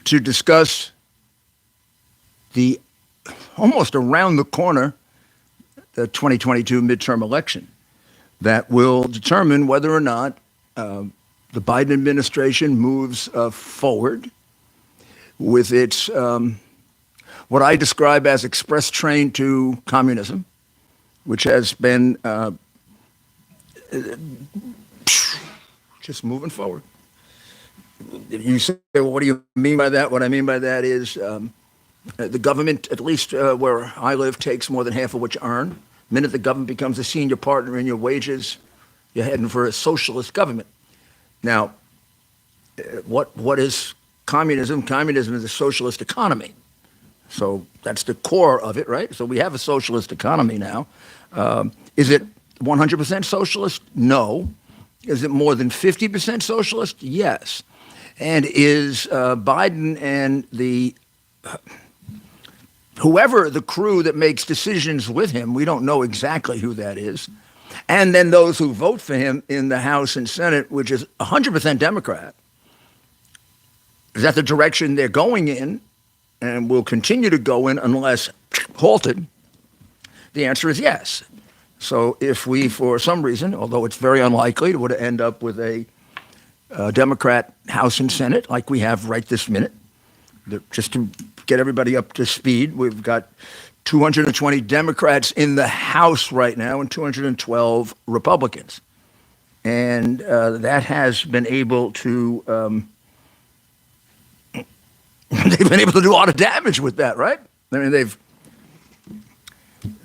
to discuss the almost around the corner, the 2022 midterm election that will determine whether or not the Biden administration moves forward with its what I describe as express train to communism, which has been just moving forward. You say, well, what do you mean by that? What I mean by that is the government, at least where I live, takes more than half of what you earn. The minute the government becomes a senior partner in your wages, you're heading for a socialist government. Now, what is communism? Communism is a socialist economy. So that's the core of it, right? So we have a socialist economy now. Is it 100% socialist? No. Is it more than 50% socialist? Yes. And is Biden and whoever the crew that makes decisions with him, we don't know exactly who that is, and then those who vote for him in the House and Senate, which is 100% Democrat, is that the direction they're going in and will continue to go in unless halted? The answer is yes. So if we, for some reason, although it's very unlikely, would end up with a Democrat House and Senate like we have right this minute, just to get everybody up to speed, we've got 220 Democrats in the House right now and 212 Republicans. And that has been able to, they've been able to do a lot of damage with that, right? I mean,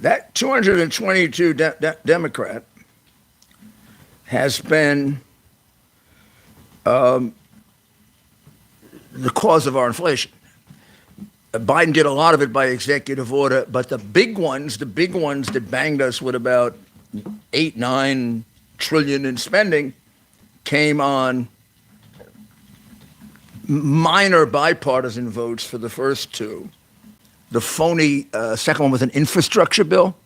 that 222 Democrat has been the cause of our inflation. Biden did a lot of it by executive order, but the big ones that banged us with about 8-9 trillion in spending came on minor bipartisan votes for the first two. The phony second one was an infrastructure bill.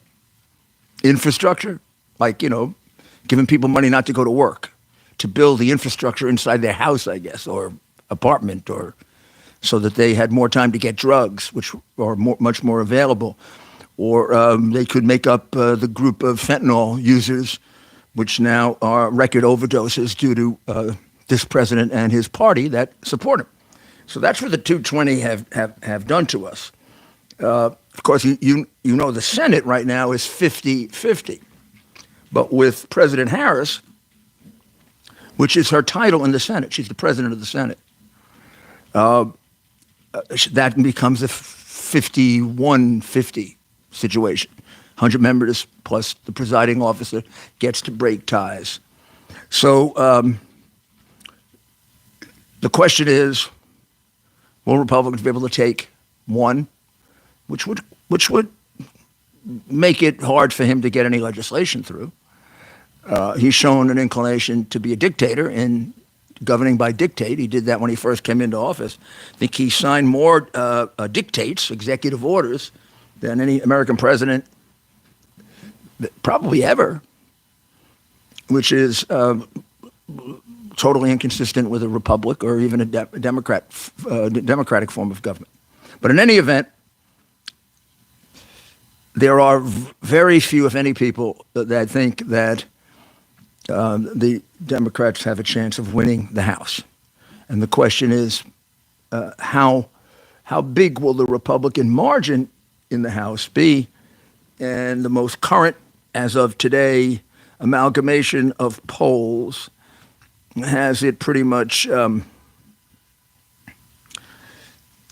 Infrastructure, like, giving people money not to go to work, to build the infrastructure inside their house, I guess, or apartment, or so that they had more time to get drugs, which are much more available. Or they could make up the group of fentanyl users, which now are record overdoses due to this president and his party that support him. So that's what the 220 have done to us. Of course, you know the Senate right now is 50-50. But with President Harris, which is her title in the Senate, she's the president of the Senate, that becomes a 51-50 situation. 100 members plus the presiding officer gets to break ties. So the question is, will Republicans be able to take one, which would make it hard for him to get any legislation through. He's shown an inclination to be a dictator in governing by dictate. He did that when he first came into office. I think he signed more dictates, executive orders, than any American president probably ever, which is totally inconsistent with a republic or even a democratic form of government. But in any event, there are very few, if any, people that think that the Democrats have a chance of winning the House. And the question is, how big will the Republican margin in the House be? And the most current, as of today, amalgamation of polls has it pretty much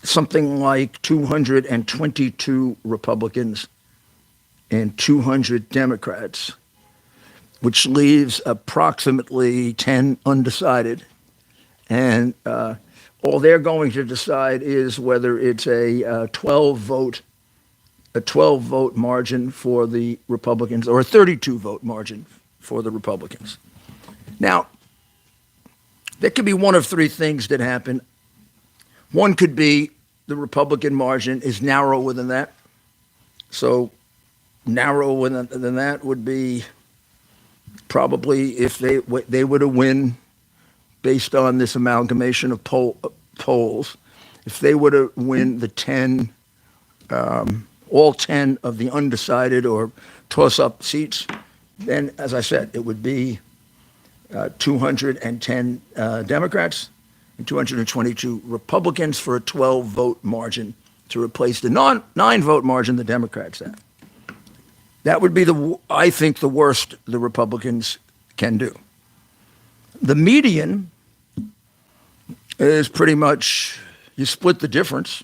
something like 222 Republicans and 200 Democrats, which leaves approximately 10 undecided. And all they're going to decide is whether it's a 12-vote margin for the Republicans or a 32-vote margin for the Republicans. Now, there could be one of three things that happen. One could be the Republican margin is narrower than that. So narrower than that would be probably if they were to win based on this amalgamation of polls, if they were to win the 10, all 10 of the undecided or toss-up seats, then, as I said, it would be 210 Democrats and 222 Republicans for a 12-vote margin to replace the 9-vote margin the Democrats have. That would be, I think, the worst the Republicans can do. The median is pretty much, you split the difference,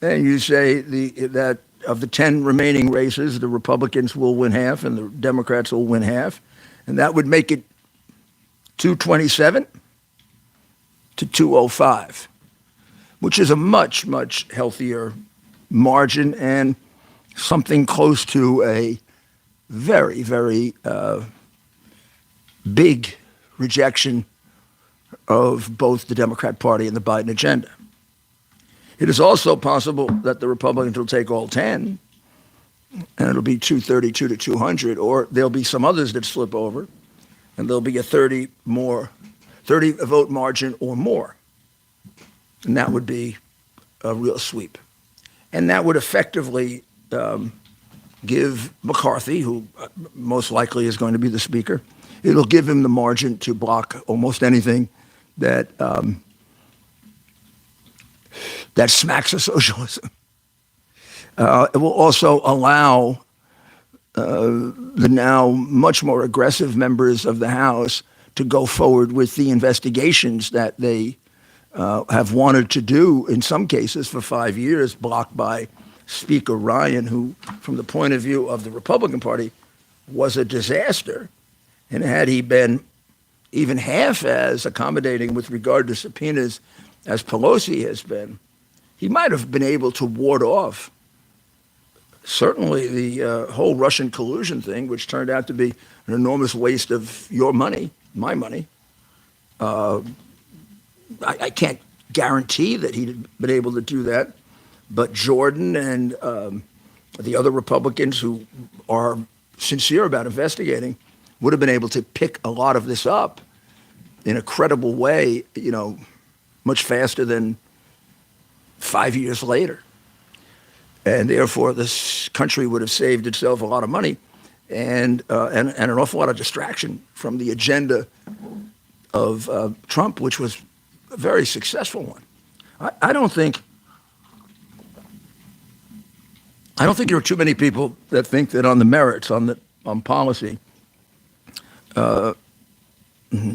and you say that of the 10 remaining races, the Republicans will win half and the Democrats will win half, and that would make it 227 to 205, which is a much, much healthier margin and something close to a very, very big rejection of both the Democrat Party and the Biden agenda. It is also possible that the Republicans will take all 10, and it'll be 232 to 200, or there'll be some others that slip over, and there'll be a 30 vote margin or more. And that would be a real sweep. And that would effectively give McCarthy, who most likely is going to be the speaker, it'll give him the margin to block almost anything that that smacks of socialism. It will also allow the now much more aggressive members of the House to go forward with the investigations that they have wanted to do, in some cases for 5 years, blocked by Speaker Ryan, who, from the point of view of the Republican Party, was a disaster. And had he been even half as accommodating with regard to subpoenas as Pelosi has been, he might have been able to ward off certainly the whole Russian collusion thing, which turned out to be an enormous waste of your money, my money. I can't guarantee that he'd been able to do that, but Jordan and the other Republicans who are sincere about investigating would have been able to pick a lot of this up in a credible way, much faster than 5 years later. And therefore, this country would have saved itself a lot of money and an awful lot of distraction from the agenda of Trump, which was a very successful one. I don't think there are too many people that think that on the merits, on policy,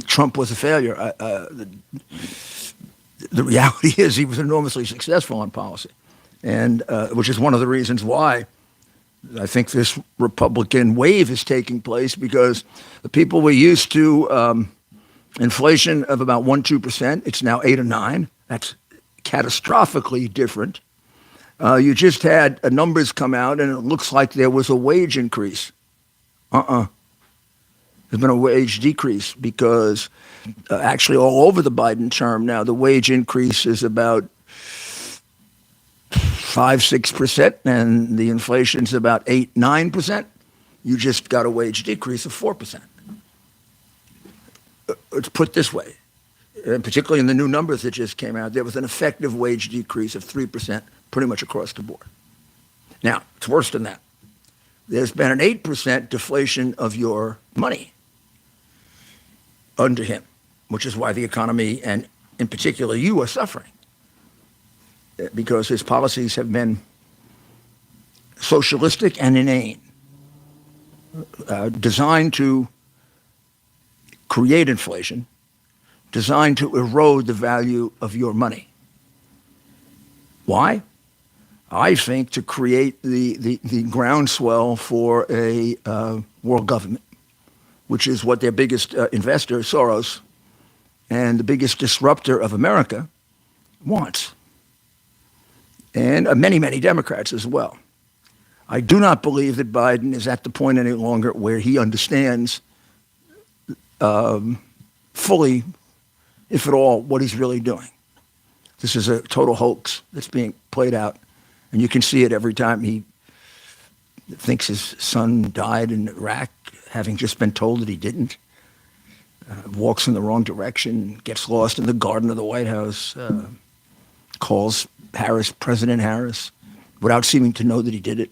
Trump was a failure. The reality is he was enormously successful on policy, and which is one of the reasons why I think this Republican wave is taking place, because the people were used to inflation of about 1-2%. It's now 8 or 9. That's catastrophically different. You just had numbers come out, and it looks like there was a wage increase. There's been a wage decrease because actually all over the Biden term now, the wage increase is about 5-6%, and the inflation's about 8-9%. You just got a wage decrease of 4%. It's put this way, and particularly in the new numbers that just came out, there was an effective wage decrease of 3% pretty much across the board. Now, it's worse than that. There's been an 8% deflation of your money under him, which is why the economy, and in particular you, are suffering, because his policies have been socialistic and inane, designed to create inflation, designed to erode the value of your money. Why? I think to create the groundswell for a world government, which is what their biggest investor, Soros, and the biggest disruptor of America, wants. And many, many Democrats as well. I do not believe that Biden is at the point any longer where he understands fully, if at all, what he's really doing. This is a total hoax that's being played out. And you can see it every time he thinks his son died in Iraq, having just been told that he didn't. Walks in the wrong direction, gets lost in the garden of the White House, calls President Harris, without seeming to know that he did it.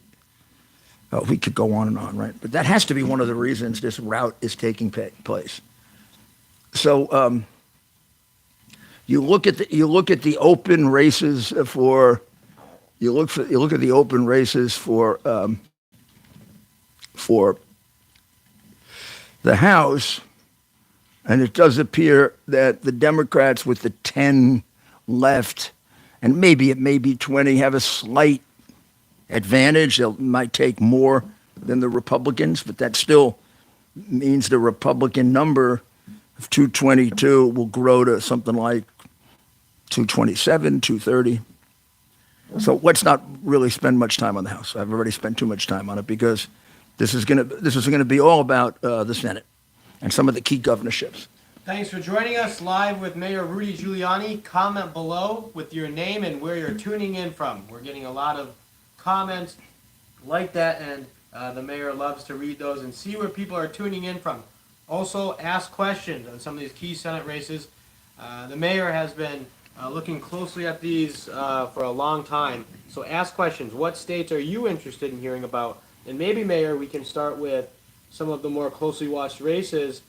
We could go on and on, right? But that has to be one of the reasons this rout is taking place. So you look at the open races for the House, and it does appear that the Democrats with the 10 left, and maybe it may be 20, have a slight advantage. They might take more than the Republicans, but that still means the Republican number of 222 will grow to something like 227, 230. So let's not really spend much time on the House. I've already spent too much time on it because this is going to be all about the Senate and some of the key governorships. Thanks for joining us live with Mayor Rudy Giuliani. Comment below with your name and where you're tuning in from. We're getting a lot of comments like that, and the mayor loves to read those and see where people are tuning in from. Also, ask questions on some of these key Senate races. The mayor has been looking closely at these for a long time. So ask questions. What states are you interested in hearing about? And maybe, Mayor, we can start with some of the more closely watched races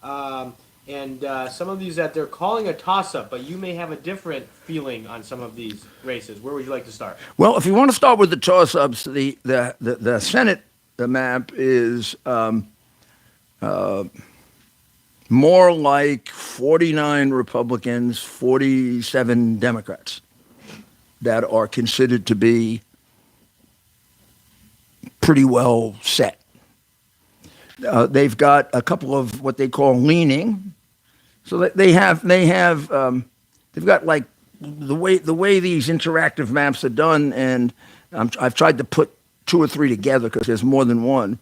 and some of these that they're calling a toss-up, but you may have a different feeling on some of these races. Where would you like to start? Well, if you want to start with the toss-ups, the Senate map is more like 49 Republicans, 47 Democrats that are considered to be pretty well set. They've got a couple of what they call leaning, so that they've got like the way these interactive maps are done, and I've tried to put two or three together because there's more than one.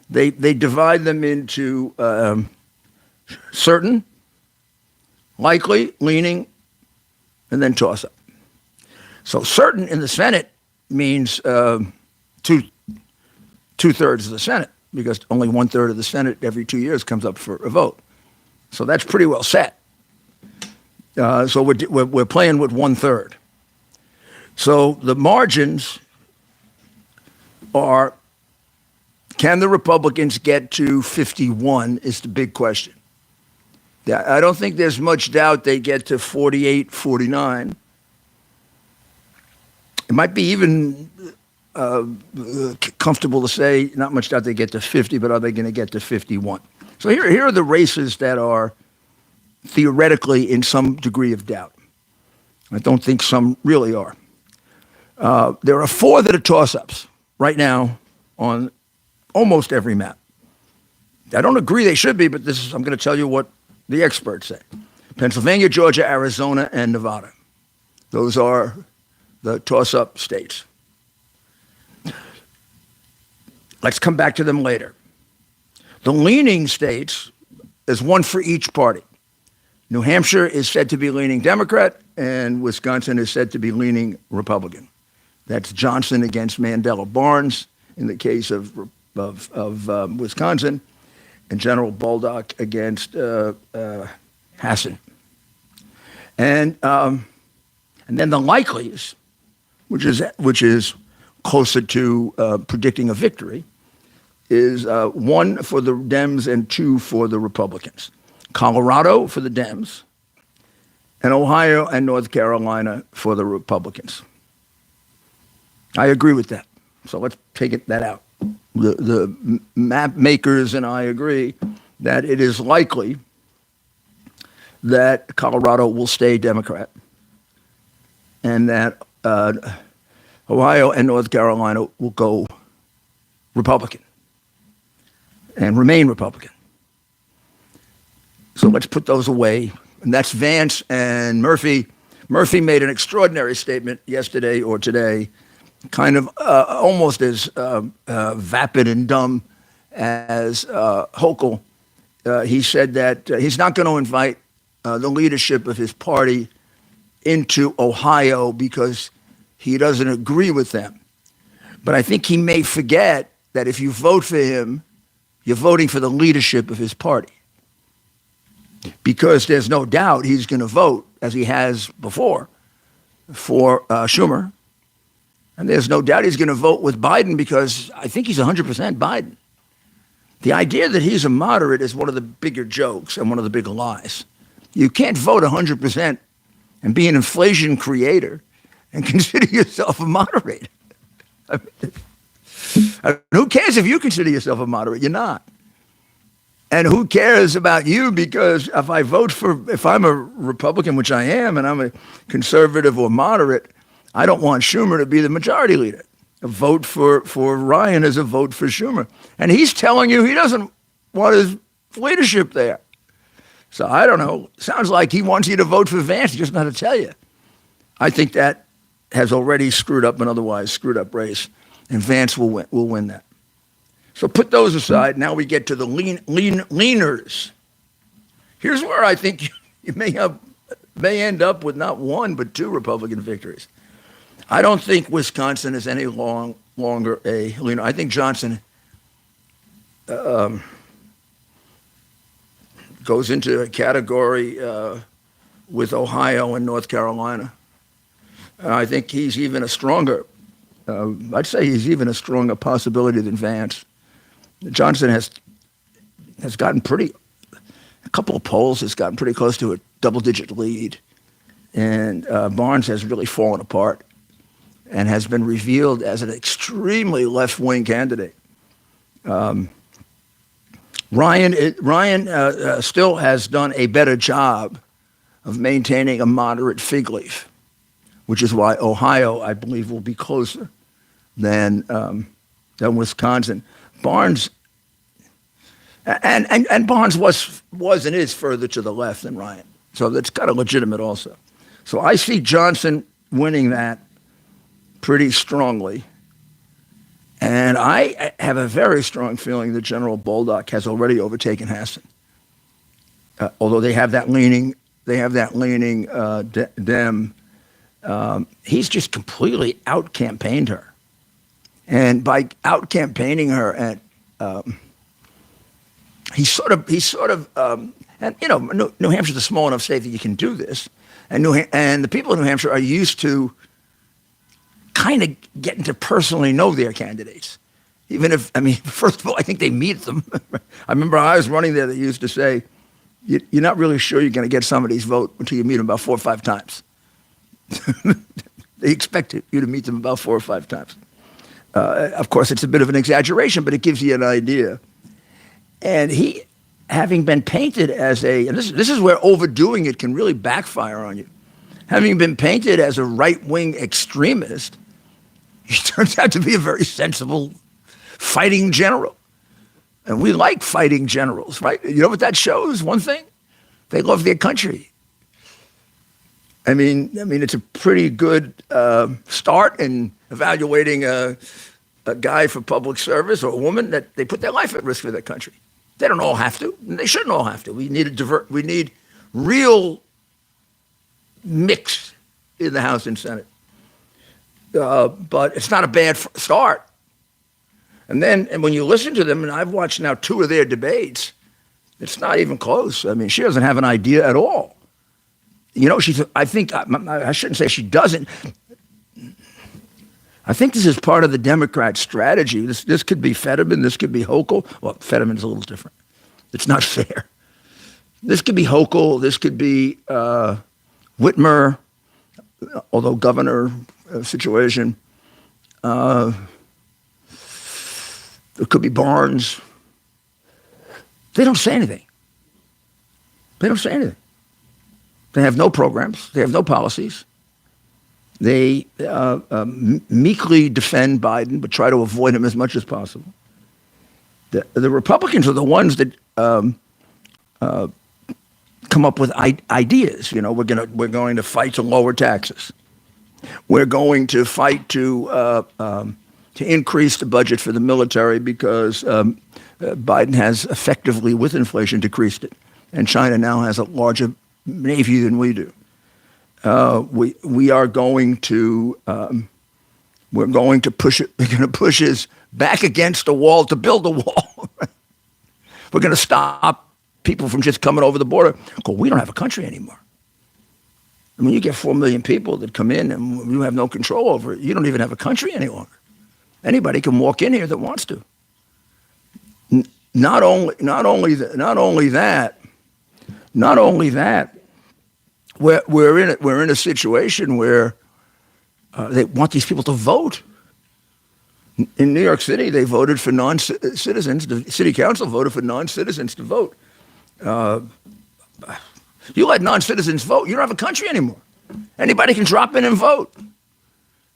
They divide them into certain, likely, leaning, and then toss up. So certain in the Senate means two-thirds of the Senate, because only 1/3 of the Senate every 2 years comes up for a vote. So that's pretty well set. So we're playing with 1/3. So the margins are, can the Republicans get to 51 is the big question. I don't think there's much doubt they get to 48, 49. It might be even comfortable to say, not much doubt they get to 50, but are they going to get to 51? So here are the races that are theoretically in some degree of doubt. I don't think some really are. There are 4 that are toss-ups right now on almost every map. I don't agree they should be, but I'm going to tell you what the experts say. Pennsylvania, Georgia, Arizona, and Nevada. Those are the toss-up states. Let's come back to them later. The leaning states, there's one for each party. New Hampshire is said to be leaning Democrat, and Wisconsin is said to be leaning Republican. That's Johnson against Mandela Barnes in the case of Wisconsin, and General Baldock against Hassan. And then the likelies, which is closer to predicting a victory, is 1 for the Dems and 2 for the Republicans. Colorado for the Dems, and Ohio and North Carolina for the Republicans. I agree with that. So let's take that out. The map makers and I agree that it is likely that Colorado will stay Democrat, and that Ohio and North Carolina will go Republican and remain Republican. So let's put those away. And that's Vance and Murphy. Murphy made an extraordinary statement yesterday or today, kind of almost as vapid and dumb as Hochul. He said that he's not going to invite the leadership of his party into Ohio because he doesn't agree with them. But I think he may forget that if you vote for him, you're voting for the leadership of his party. Because there's no doubt he's going to vote, as he has before, for Schumer. And there's no doubt he's going to vote with Biden because I think he's 100% Biden. The idea that he's a moderate is one of the bigger jokes and one of the bigger lies. You can't vote 100% and be an inflation creator and consider yourself a moderate. I mean, who cares if you consider yourself a moderate? You're not. And who cares about you? Because if I'm a Republican, which I am, and I'm a conservative or moderate, I don't want Schumer to be the majority leader. A vote for Ryan is a vote for Schumer. And he's telling you he doesn't want his leadership there. So I don't know. Sounds like he wants you to vote for Vance. He doesn't know how to tell you. I think that has already screwed up an otherwise screwed up race. And Vance will win that. So put those aside. Now we get to the leaners. Here's where I think you may end up with not one, but two Republican victories. I don't think Wisconsin is any longer a leaner. I think Johnson goes into a category with Ohio and North Carolina. I think he's even a stronger, I'd say he's even a stronger possibility than Vance. Johnson has gotten a couple of polls has gotten pretty close to a double-digit lead. And Barnes has really fallen apart and has been revealed as an extremely left-wing candidate. Ryan still has done a better job of maintaining a moderate fig leaf, which is why Ohio, I believe, will be closer than Wisconsin. Barnes and Barnes was and is further to the left than Ryan, so that's kind of legitimate also. So I see Johnson winning that pretty strongly. And I have a very strong feeling that General Bolduc has already overtaken Hassan. Although they have that leaning Dem. He's just completely out-campaigned her. And by out-campaigning her, and he's sort of, and you know, New Hampshire's a small enough state that you can do this. And the people in New Hampshire are used to kind of getting to personally know their candidates. Even if, I mean, first of all, I think they meet them. I remember I was running there, they used to say, you're not really sure you're going to get somebody's vote until you meet them about 4 or 5 times. They expect you to meet them about 4 or 5 times. Of course, it's a bit of an exaggeration, but it gives you an idea. And he, having been painted as and this is where overdoing it can really backfire on you. Having been painted as a right-wing extremist, he turns out to be a very sensible fighting general. And we like fighting generals, right? You know what that shows? One thing, they love their country. I mean, it's a pretty good start in evaluating a guy for public service or a woman that they put their life at risk for their country. They don't all have to. And they shouldn't all have to. We need real mix in the House and Senate. But it's not a bad start. And when you listen to them, and I've watched now 2 of their debates, it's not even close. I mean, she doesn't have an idea at all. You know, I shouldn't say she doesn't. I think this is part of the Democrat strategy. This could be Fetterman, this could be Hochul. Well, Fetterman's a little different. It's not fair. This could be Hochul, this could be Whitmer, although governor situation. It could be Barnes. They don't say anything. They don't say anything. They have no programs. They have no policies. They meekly defend Biden, but try to avoid him as much as possible. The Republicans are the ones that come up with ideas. You know, we're going to fight to lower taxes. We're going to fight to increase the budget for the military because Biden has effectively, with inflation, decreased it, and China now has a larger navy than we do. We are going to we're going to push it. We're going to push his back against a wall to build a wall. We're going to stop people from just coming over the border. We don't have a country anymore. I mean, you get 4 million people that come in and you have no control over it. You don't even have a country any longer. Anybody can walk in here that wants to. Not only that, we're in a situation where they want these people to vote. In New York City, they voted for non-citizens. The city council voted for non-citizens to vote. You let non-citizens vote, you don't have a country anymore. Anybody can drop in and vote.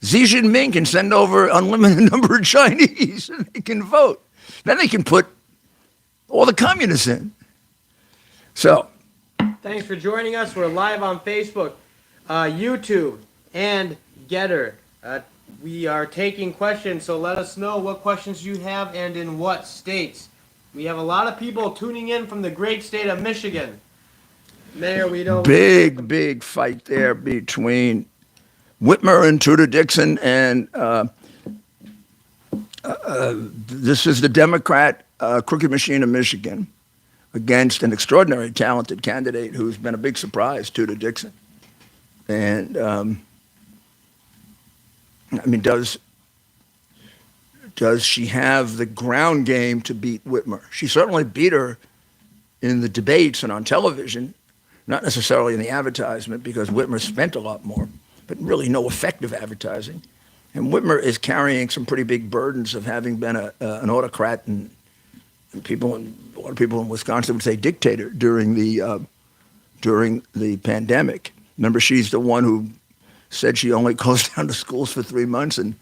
Xi Jinping can send over unlimited number of Chinese and they can vote. Then they can put all the communists in. So, thanks for joining us. We're live on Facebook, YouTube, and Getter. We are taking questions, so let us know what questions you have and in what states. We have a lot of people tuning in from the great state of Michigan. Mayor, we don't... Big fight there between Whitmer and Tudor Dixon, and this is the Democrat crooked machine of Michigan against an extraordinary talented candidate who's been a big surprise, Tudor Dixon. And I mean, does she have the ground game to beat Whitmer? She certainly beat her in the debates and on television, not necessarily in the advertisement, because Whitmer spent a lot more, but really no effective advertising. And Whitmer is carrying some pretty big burdens of having been an autocrat, and a lot of people in Wisconsin would say dictator during the pandemic. Remember, she's the one who said she only closed down the schools for 3 months, and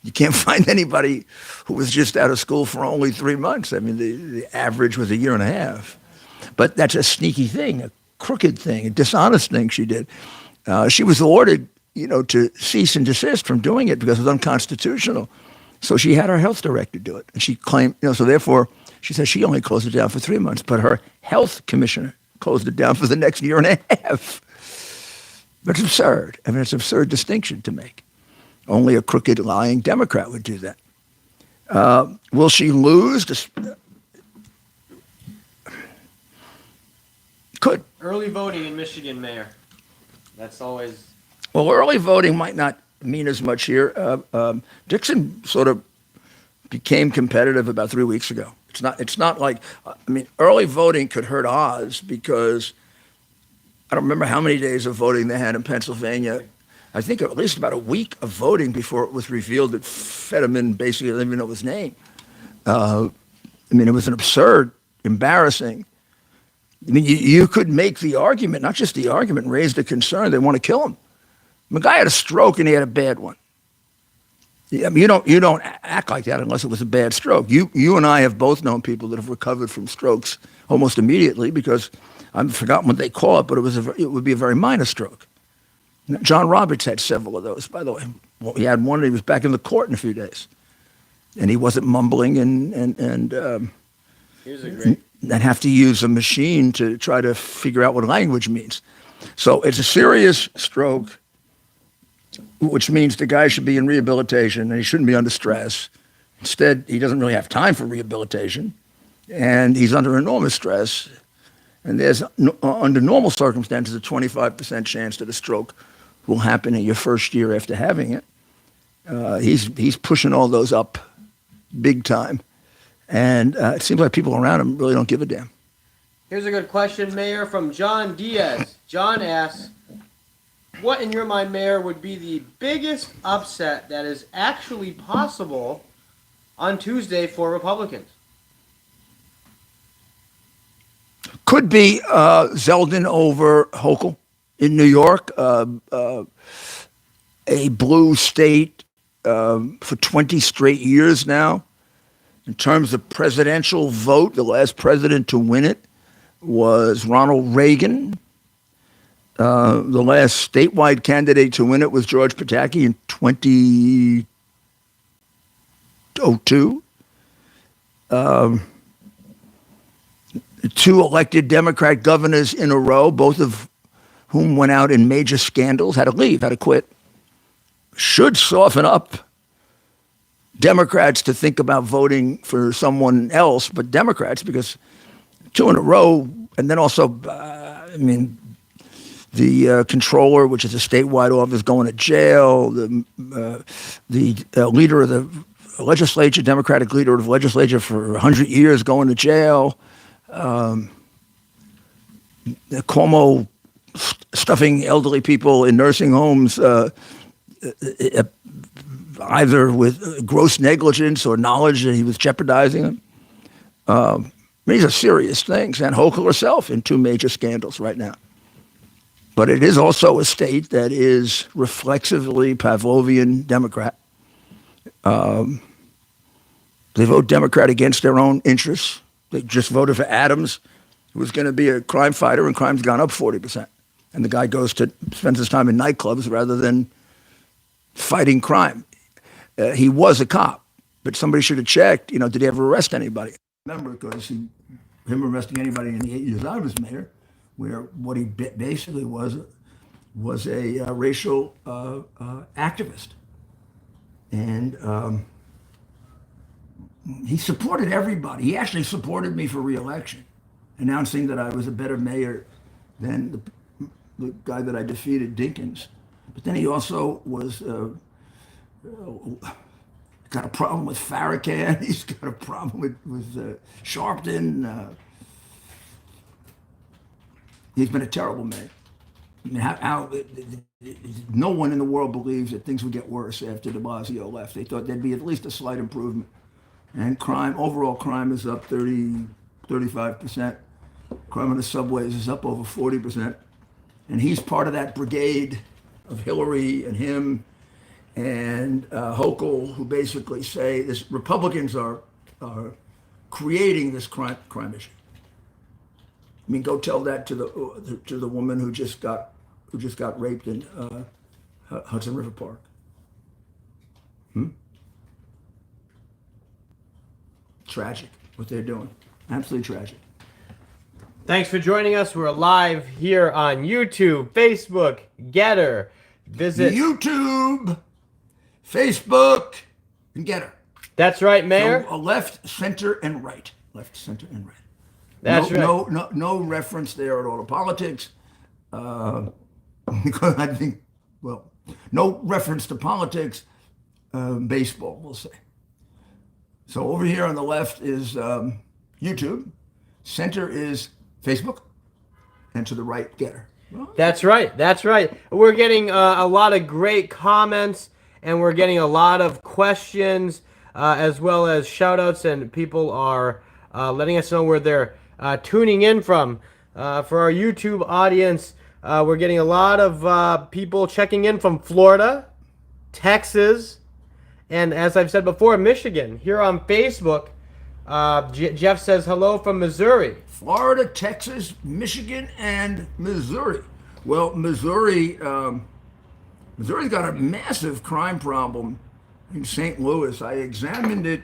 you can't find anybody who was just out of school for only 3 months. I mean, the average was 1.5 years. But that's a sneaky thing, a crooked thing, a dishonest thing she did. She was ordered, to cease and desist from doing it because it was unconstitutional. So she had her health director do it. And she claimed, so therefore, she said she only closed it down for 3 months, but her health commissioner closed it down for the next 1.5 years. But it's absurd. I mean, it's an absurd distinction to make. Only a crooked, lying Democrat would do that. Will she lose? Could. Early voting in Michigan, Mayor. That's always... Well, early voting might not mean as much here. Dixon sort of became competitive about 3 weeks ago. It's not like, early voting could hurt Oz because I don't remember how many days of voting they had in Pennsylvania. I think at least about a week of voting before it was revealed that Fetterman basically didn't even know his name. It was an absurd, embarrassing. You could make the argument, not just the argument, raise the concern they want to kill him. The guy had a stroke and he had a bad one. You don't act like that unless it was a bad stroke. You and I have both known people that have recovered from strokes almost immediately because I've forgotten what they call it, but it would be a very minor stroke. John Roberts had several of those, by the way. Well, he had one, and he was back in the court in a few days, and he wasn't mumbling and Here's a great... and have to use a machine to try to figure out what language means. So it's a serious stroke, which means the guy should be in rehabilitation and he shouldn't be under stress. Instead, he doesn't really have time for rehabilitation, and he's under enormous stress. And there's, under normal circumstances, a 25% chance that a stroke will happen in your first year after having it. He's pushing all those up big time. And it seems like people around him really don't give a damn. Here's a good question, Mayor, from John Diaz. John asks, what in your mind, Mayor, would be the biggest upset that is actually possible on Tuesday for Republicans? Could be Zeldin over Hochul in New York, a blue state for 20 straight years now. In terms of presidential vote, the last president to win it was Ronald Reagan. The last statewide candidate to win it was George Pataki in 2002. Two elected Democrat governors in a row, both of whom went out in major scandals, had to leave, had to quit. Should soften up Democrats to think about voting for someone else but Democrats, because two in a row, and then also, the controller, which is a statewide office, going to jail. The leader of the legislature, Democratic leader of the legislature for 100 years, going to jail. Cuomo stuffing elderly people in nursing homes, either with gross negligence or knowledge that he was jeopardizing them. These are serious things. And Hochul herself in 2 major scandals right now. But it is also a state that is reflexively Pavlovian Democrat. They vote Democrat against their own interests. They just voted for Adams, who was going to be a crime fighter, and crime's gone up 40%. And the guy spends his time in nightclubs rather than fighting crime. He was a cop, but somebody should have checked, did he ever arrest anybody? Remember, because him arresting anybody in the 8 years I was mayor, where what he basically was a racial activist. And he supported everybody. He actually supported me for re-election, announcing that I was a better mayor than the guy that I defeated, Dinkins. But then he also was got a problem with Farrakhan. He's got a problem with Sharpton. He's been a terrible mayor. I mean, no one in the world believes that things would get worse after de Blasio left. They thought there'd be at least a slight improvement. And overall crime is up 35%. Crime on the subways is up over 40%. And he's part of that brigade of Hillary and him and Hochul, who basically say this: Republicans are creating this crime issue. I mean, go tell that to the woman who just got raped in Hudson River Park. Tragic what they're doing. Absolutely tragic. Thanks for joining us. We're live here on YouTube, Facebook, Getter. Visit YouTube, Facebook, and Getter. That's right, Mayor. So, left, center, and right. Left, center, and right. That's right. No reference there at all to politics. Because I think, no reference to politics. Baseball, we'll say. So over here on the left is YouTube. Center is Facebook. And to the right, Getter. That's right. That's right. We're getting a lot of great comments, and we're getting a lot of questions, as well as shout-outs, and people are letting us know where they're tuning in from. For our YouTube audience, we're getting a lot of people checking in from Florida, Texas, and as I've said before, Michigan. Here on Facebook, Jeff says hello from Missouri. Florida, Texas, Michigan, and Missouri. Well, Missouri's got a massive crime problem in St. Louis. I examined it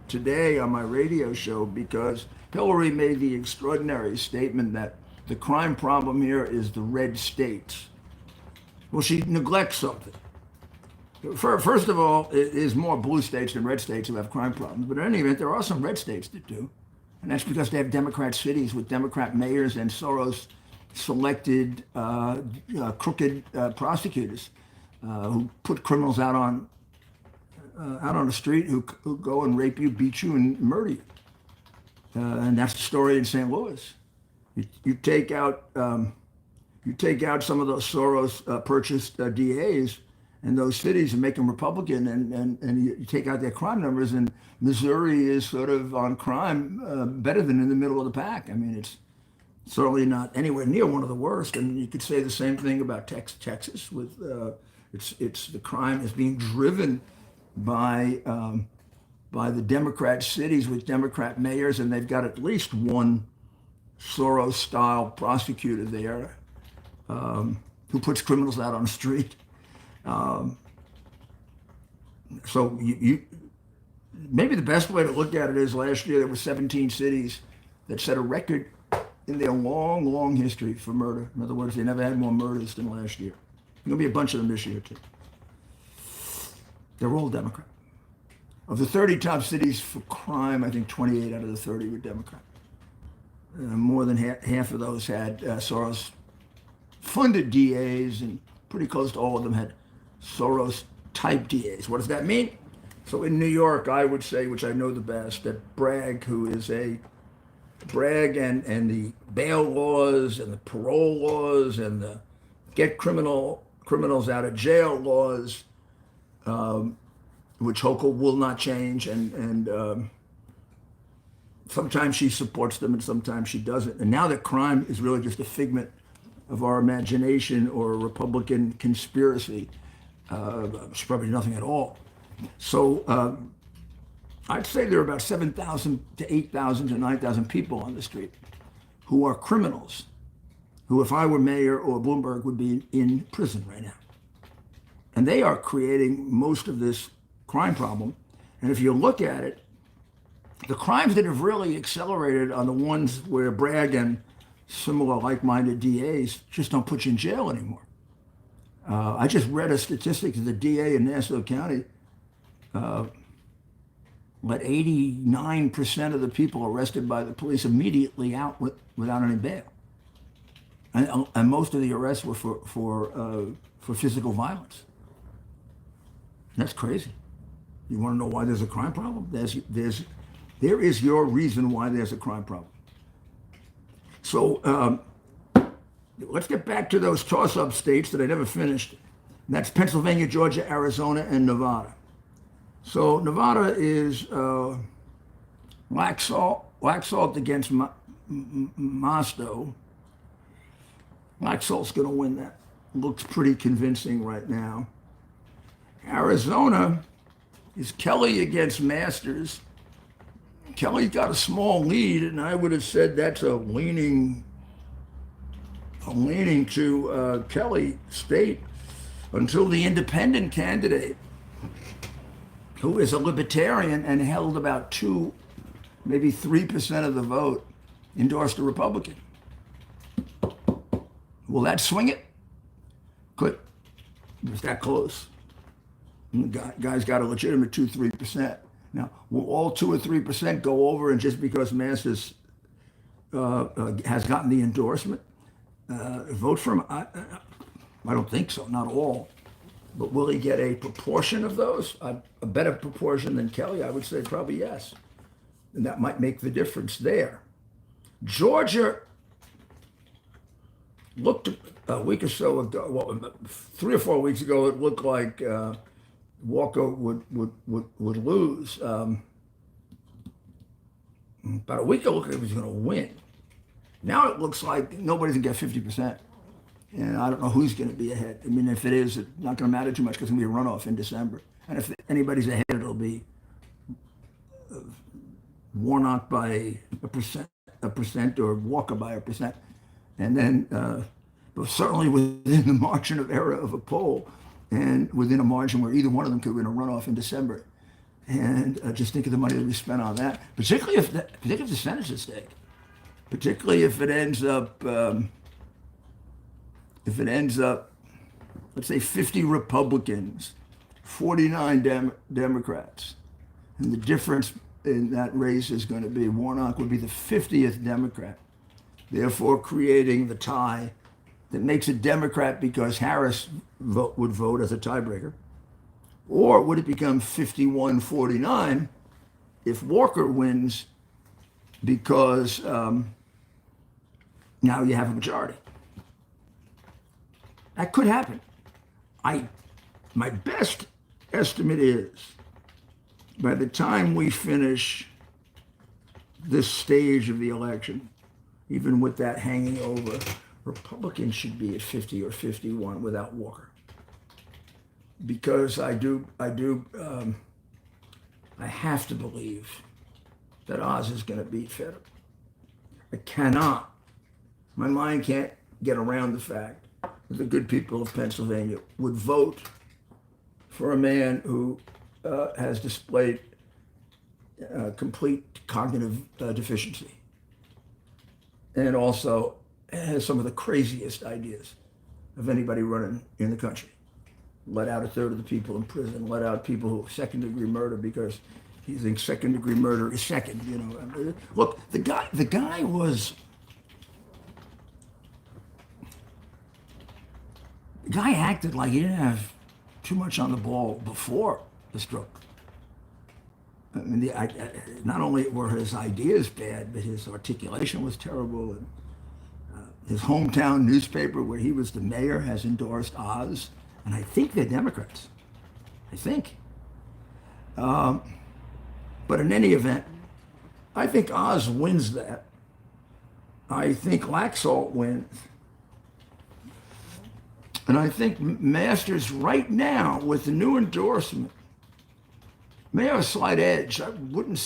today on my radio show because Hillary made the extraordinary statement that the crime problem here is the red states. Well, she neglects something. First of all, it is more blue states than red states who have crime problems. But in any event, there are some red states that do. And that's because they have Democrat cities with Democrat mayors and Soros-selected crooked prosecutors who put criminals out on the street who go and rape you, beat you, and murder you. And that's the story in St. Louis. You take out some of those Soros purchased DAs in those cities and make them Republican, and you take out their crime numbers, and Missouri is sort of on crime better than in the middle of the pack. I mean, it's certainly not anywhere near one of the worst. And you could say the same thing about Texas. With it's the crime is being driven by the Democrat cities with Democrat mayors, and they've got at least one Soros-style prosecutor there who puts criminals out on the street. So you maybe the best way to look at it is last year there were 17 cities that set a record in their long, long history for murder. In other words, they never had more murders than last year. There's going to be a bunch of them this year, too. They're all Democrat. Of the 30 top cities for crime, I think 28 out of the 30 were Democrat. More than half of those had Soros funded DAs, and pretty close to all of them had Soros-type DAs. What does that mean? So in New York, I would say, which I know the best, that Bragg and the bail laws and the parole laws and the get criminals out of jail laws, which Hochul will not change, and sometimes she supports them and sometimes she doesn't. And now that crime is really just a figment of our imagination or a Republican conspiracy, it's probably nothing at all. So I'd say there are about 7,000 to 8,000 to 9,000 people on the street who are criminals, who, if I were mayor or Bloomberg, would be in prison right now. And they are creating most of this crime problem. And if you look at it, the crimes that have really accelerated are the ones where Bragg and similar like-minded DAs just don't put you in jail anymore. I just read a statistic that the DA in Nassau County let 89% of the people arrested by the police immediately out without any bail. And most of the arrests were for physical violence. That's crazy. You want to know why there's a crime problem? There is your reason why there's a crime problem. So let's get back to those toss-up states that I never finished. And that's Pennsylvania, Georgia, Arizona, and Nevada. So Nevada is Laxalt against Mosto. Laxalt's going to win that. Looks pretty convincing right now. Arizona is Kelly against Masters. Kelly's got a small lead, and I would have said that's a leaning to Kelly state until the independent candidate, who is a libertarian and held about 2, maybe 3% of the vote, endorsed a Republican. Will that swing it? Good. It's that close. And the guy's got a legitimate 2-3%. Now, will all 2 or 3% go over, and just because Masters has gotten the endorsement, vote for him? I don't think so, not all. But will he get a proportion of those? A better proportion than Kelly? I would say probably yes. And that might make the difference there. Georgia looked a week or so ago, 3 or 4 weeks ago, it looked like Walker would lose. About a week ago, he was going to win. Now it looks like nobody's going to get 50%. And I don't know who's going to be ahead. I mean, if it is, it's not going to matter too much because it's going to be a runoff in December. And if anybody's ahead, it'll be Warnock by a percent, or Walker by 1%. And then, but certainly within the margin of error of a poll, and within a margin where either one of them could win a runoff in December. And just think of the money that we spent on that, particularly if the Senate's at stake, particularly if it ends up, let's say 50 Republicans, 49 Democrats, and the difference in that race is going to be Warnock would be the 50th Democrat, therefore creating the tie that makes it Democrat because Harris would vote as a tiebreaker? Or would it become 51-49 if Walker wins because now you have a majority? That could happen. My best estimate is by the time we finish this stage of the election, even with that hanging over, Republicans should be at 50 or 51 without Walker, because I have to believe that Oz is going to beat Fetterman. I cannot. My mind can't get around the fact that the good people of Pennsylvania would vote for a man who has displayed complete cognitive deficiency, and also has some of the craziest ideas of anybody running in the country. Let out a third of the people in prison, let out people who second-degree murder because he thinks second-degree murder is second, you know. Look, the guy was guy acted like he didn't have too much on the ball before the stroke. I mean, not only were his ideas bad, but his articulation was terrible. And his hometown newspaper, where he was the mayor, has endorsed Oz, and I think they're Democrats. I think. But in any event, I think Oz wins that. I think Laxalt wins. And I think Masters right now, with the new endorsement, may have a slight edge. I wouldn't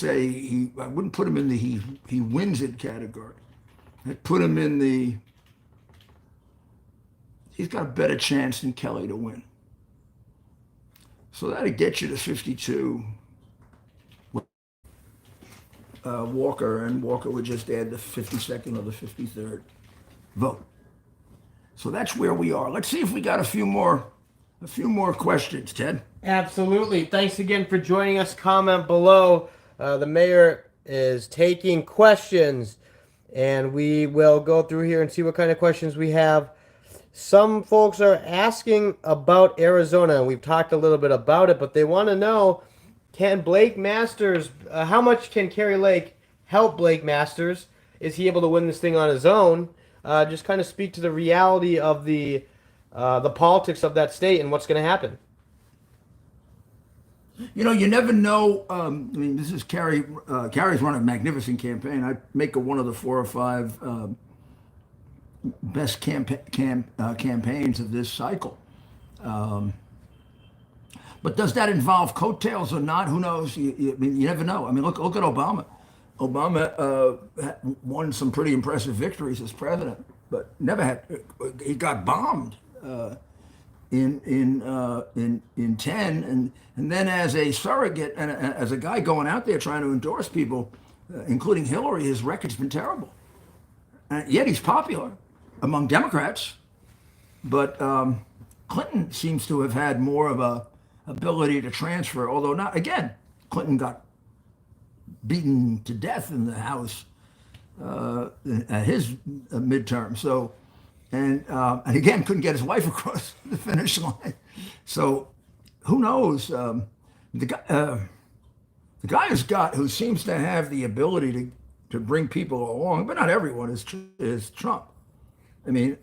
put him in the he wins it category. I'd put him in the he's got a better chance than Kelly to win. So that'd get you to 52. Walker, and Walker would just add the 52nd or the 53rd vote. So that's where we are. Let's see if we got a few more questions, Ted. Absolutely. Thanks again for joining us. Comment below. The mayor is taking questions, and we will go through here and see what kind of questions we have. Some folks are asking about Arizona, and we've talked a little bit about it, but they want to know, can Blake Masters, how much can Kerry Lake help Blake Masters? Is he able to win this thing on his own? Just kind of speak to the reality of the politics of that state and what's going to happen. You know, you never know. I mean, this is Kerry. Kerry's run a magnificent campaign. I make it one of the 4 or 5 best campaigns of this cycle. But does that involve coattails or not? Who knows? I mean, you never know. I mean, look at Obama. Obama won some pretty impressive victories as president, but never had. He got bombed in 10, and then as a surrogate and as a guy going out there trying to endorse people, including Hillary, his record's been terrible. Yet he's popular among Democrats, but Clinton seems to have had more of a ability to transfer, although not, again, Clinton got beaten to death in the House at his midterm. So, and again, couldn't get his wife across the finish line. So, who knows? The guy who seems to have the ability to bring people along, but not everyone, is Trump. I mean,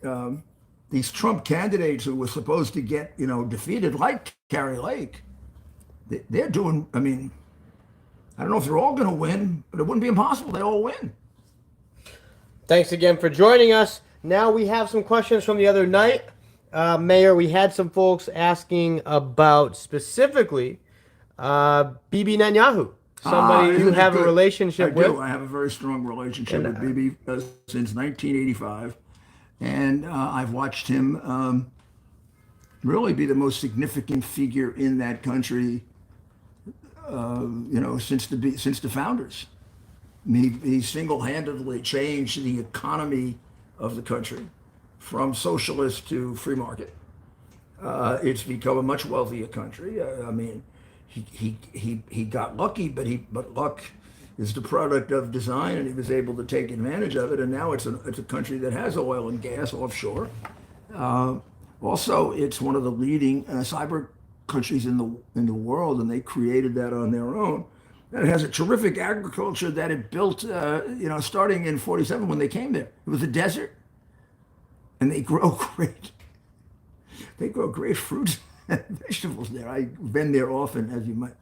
these Trump candidates who were supposed to get, defeated, like Kerry Lake, they're doing, I mean, I don't know if they're all going to win, but it wouldn't be impossible. They all win. Thanks again for joining us. Now we have some questions from the other night. Mayor, we had some folks asking about specifically Bibi Netanyahu, somebody you have a relationship with. I have a very strong relationship with Bibi since 1985. And I've watched him really be the most significant figure in that country, since the founders. I mean, he single-handedly changed the economy of the country from socialist to free market. It's become a much wealthier country. I mean, he got lucky, but luck is the product of design, and he was able to take advantage of it. And now it's a country that has oil and gas offshore. Also, it's one of the leading cyber countries in the world, and they created that on their own. And it has a terrific agriculture that it built, starting in '47 when they came there. It was a desert, and they grow great fruits and vegetables there. I've been there often, as you might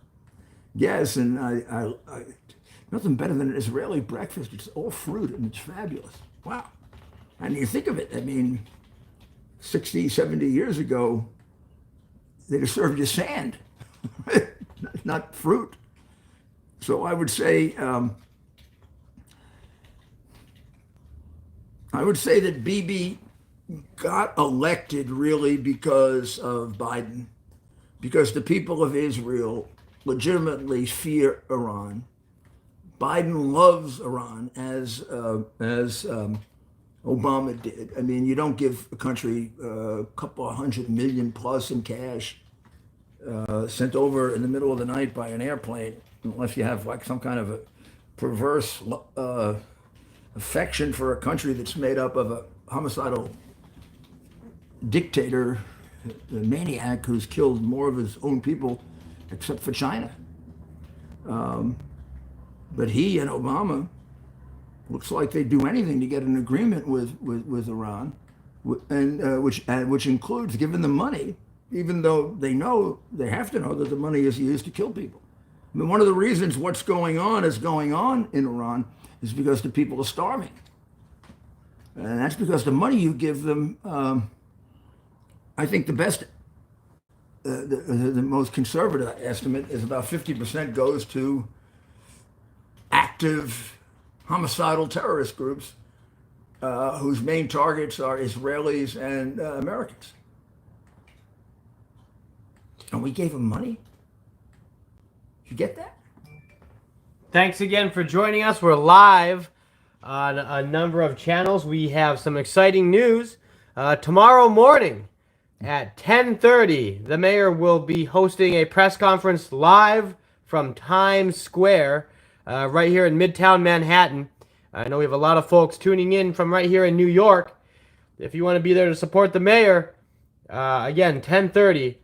guess, and I nothing better than an Israeli breakfast. It's all fruit, and it's fabulous. Wow. And you think of it, I mean, 60, 70 years ago, they'd have served you sand, not fruit. So I would say that Bibi got elected really because of Biden, because the people of Israel legitimately fear Iran. Biden loves Iran as Obama did. I mean, you don't give a country a couple of $100 million plus in cash sent over in the middle of the night by an airplane, unless you have like some kind of a perverse affection for a country that's made up of a homicidal dictator the maniac who's killed more of his own people, except for China. But he and Obama looks like they'd do anything to get an agreement with Iran, and which includes giving them money, even though they have to know that the money is used to kill people. I mean, one of the reasons what's going on in Iran is because the people are starving. And that's because the money you give them, I think the best, the most conservative estimate is about 50% goes to active homicidal terrorist groups whose main targets are Israelis and Americans. And we gave them money? You get that? Thanks again for joining us. We're live on a number of channels. We have some exciting news. Tomorrow morning at 10:30, the mayor will be hosting a press conference live from Times Square right here in Midtown Manhattan. I know we have a lot of folks tuning in from right here in New York. If you want to be there to support the mayor, again, 10:30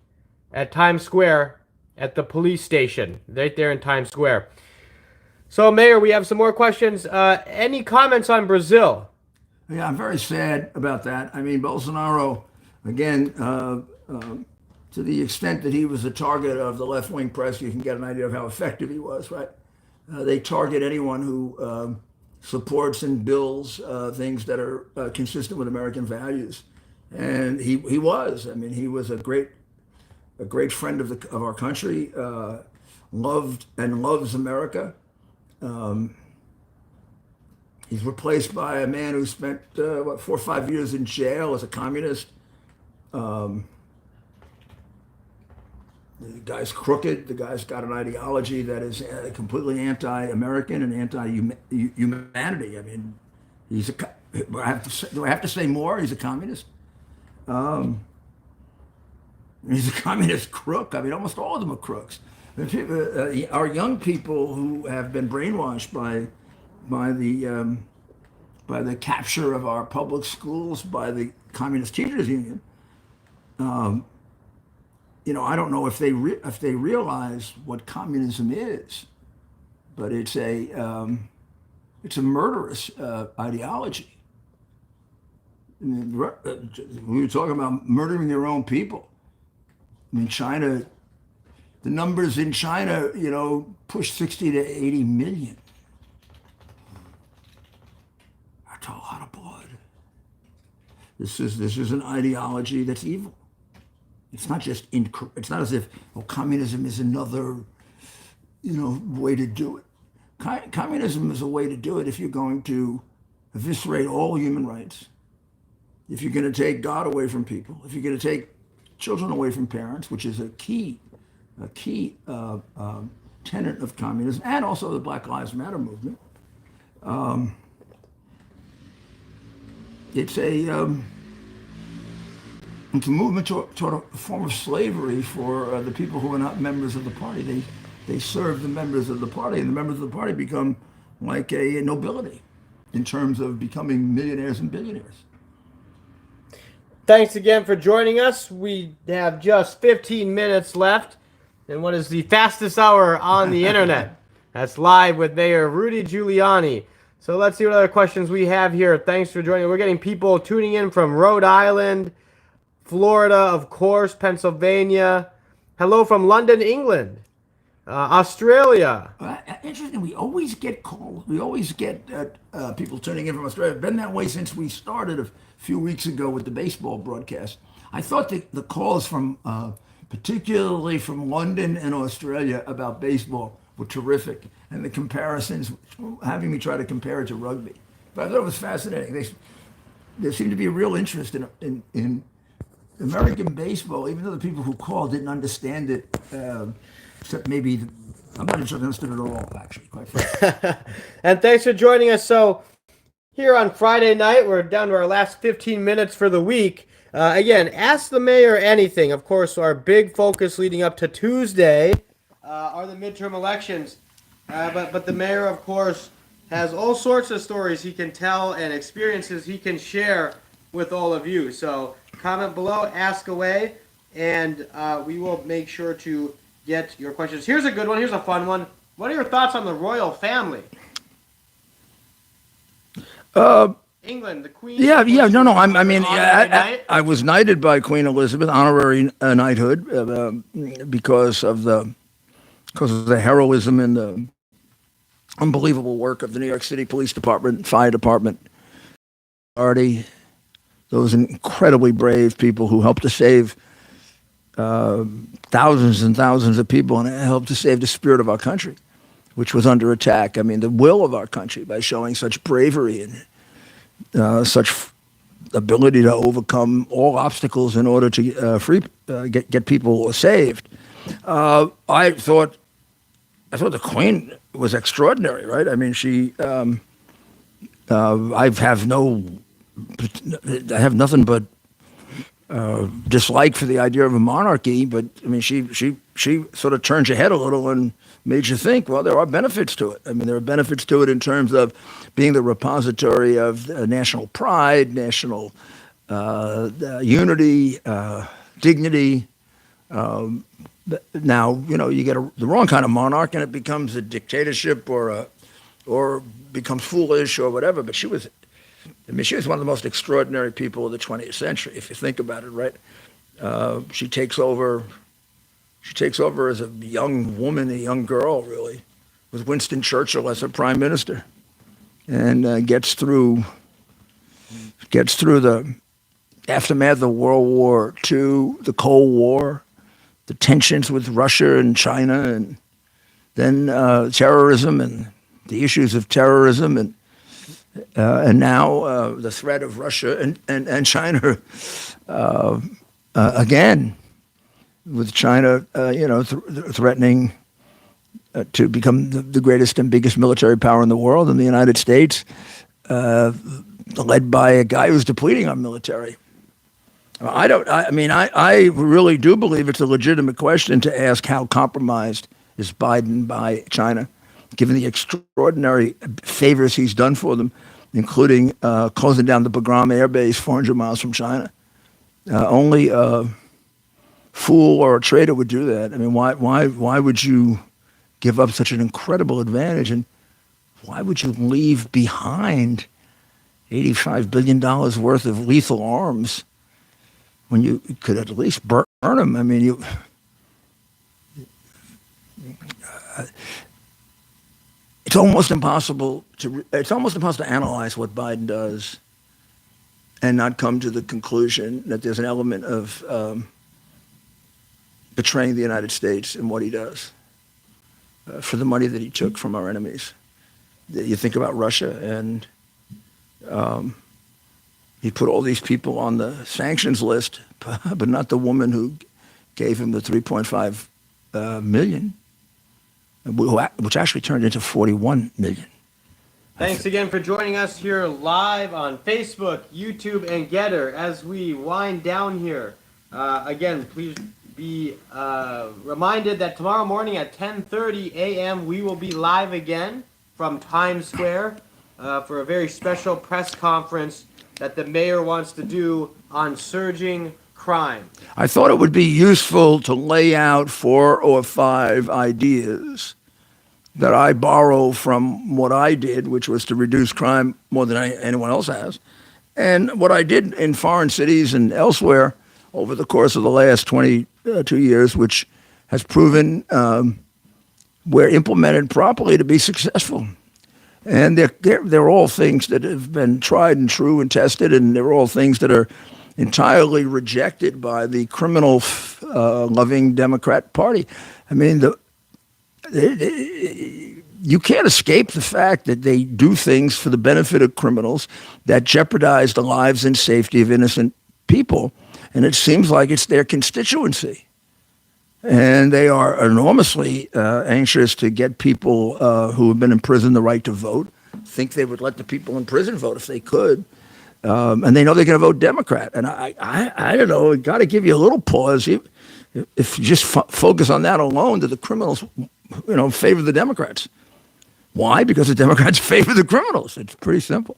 at Times Square at the police station, right there in Times Square. So, Mayor, we have some more questions. Any comments on Brazil? Yeah, I'm very sad about that. I mean, Bolsonaro, again, to the extent that he was a target of the left-wing press, you can get an idea of how effective he was, right? They target anyone who supports and builds things that are consistent with American values. And he was. I mean, he was a great friend of our country, loved and loves America. He's replaced by a man who spent 4 or 5 years in jail as a communist. The guy's crooked. The guy's got an ideology that is completely anti-American and anti-humanity. I mean, do I have to say more? He's a communist. He's a communist crook. I mean, almost all of them are crooks. Our young people who have been brainwashed by the capture of our public schools by the Communist Teachers Union. I don't know if they realize what communism is, but it's a murderous ideology. I mean, we were talking about murdering their own people. I mean, China, the numbers in China, push 60 to 80 million. That's a lot of blood. This is an ideology that's evil. It's not just it's not as if communism is another way to do it. Communism is a way to do it if you're going to eviscerate all human rights, if you're going to take God away from people, if you're going to take children away from parents, which is a key tenet of communism, and also the Black Lives Matter movement. It's a movement toward a form of slavery for the people who are not members of the party. They serve the members of the party, and the members of the party become like a nobility in terms of becoming millionaires and billionaires. Thanks again for joining us. We have just 15 minutes left in what is the fastest hour on the internet. That's live with Mayor Rudy Giuliani. So let's see what other questions we have here. Thanks for joining. We're getting people tuning in from Rhode Island, Florida, of course, Pennsylvania. Hello from London, England, Australia. Interesting. We always get calls. We always get people tuning in from Australia. It's been that way since we started a few weeks ago with the baseball broadcast. I thought the calls from, particularly from London and Australia about baseball were terrific. And the comparisons, having me try to compare it to rugby. But I thought it was fascinating. There seemed to be a real interest in American baseball, even though the people who called didn't understand it, except maybe, I'm not sure they understood it at all, actually, quite frankly. And thanks for joining us. So here on Friday night, we're down to our last 15 minutes for the week. Again, ask the mayor anything. Of course, our big focus leading up to Tuesday are the midterm elections. But the mayor, of course, has all sorts of stories he can tell and experiences he can share with all of you. So comment below, ask away. and we will make sure to get your questions. Here's a good one. Here's a fun one. What are your thoughts on the royal family? England, the Queen. Yeah, yeah, no, no. I mean, honorary knight. I was knighted by Queen Elizabeth, honorary knighthood, because of the heroism and the unbelievable work of the New York City Police Department, Fire Department, Party, those incredibly brave people who helped to save thousands and thousands of people and helped to save the spirit of our country, which was under attack. I mean, the will of our country by showing such bravery and such ability to overcome all obstacles in order to get people saved. I thought the Queen was extraordinary, right? I mean, I have nothing but dislike for the idea of a monarchy, but I mean, she sort of turned your head a little and made you think, well, there are benefits to it. I mean, there are benefits to it in terms of being the repository of national pride, national unity, dignity. Now, you get the wrong kind of monarch and it becomes a dictatorship or becomes foolish or whatever. But she was one of the most extraordinary people of the 20th century, if you think about it, right? She takes over as a young woman, a young girl, really, with Winston Churchill as her prime minister, and gets through the aftermath of World War II, the Cold War, the tensions with Russia and China, and then terrorism and the issues of terrorism, and now the threat of Russia and China again, with China, threatening to become the greatest and biggest military power in the world, and the United States, led by a guy who's depleting our military. I really do believe it's a legitimate question to ask how compromised is Biden by China, given the extraordinary favors he's done for them, including closing down the Bagram Air Base 400 miles from China. Only a fool or a traitor would do that. I mean, why would you give up such an incredible advantage, and why would you leave behind $85 billion worth of lethal arms when you could at least burn them? I mean, it's almost impossible to analyze what Biden does and not come to the conclusion that there's an element of betraying the United States in what he does for the money that he took from our enemies. You think about Russia, and he put all these people on the sanctions list, but not the woman who gave him the 3.5 million, which actually turned into 41 million. Thanks again for joining us here live on Facebook, YouTube, and Getter. As we wind down here, again, please be reminded that tomorrow morning at 10:30 a.m. we will be live again from Times Square for a very special press conference that the mayor wants to do on surging crime. I thought it would be useful to lay out 4 or 5 ideas that I borrow from what I did, which was to reduce crime more than anyone else has, and what I did in foreign cities and elsewhere over the course of the last 22 years, which has proven, where implemented properly, to be successful. And they're all things that have been tried and true and tested, and they're all things that are entirely rejected by the criminal-loving Democrat Party. I mean, you can't escape the fact that they do things for the benefit of criminals that jeopardize the lives and safety of innocent people, and it seems like it's their constituency. And they are enormously anxious to get people who have been in prison the right to vote, think they would let the people in prison vote if they could, and they know they're going to vote Democrat. And I don't know, got to give you a little pause. If you just focus on that alone, that the criminals, favor the Democrats. Why? Because the Democrats favor the criminals. It's pretty simple.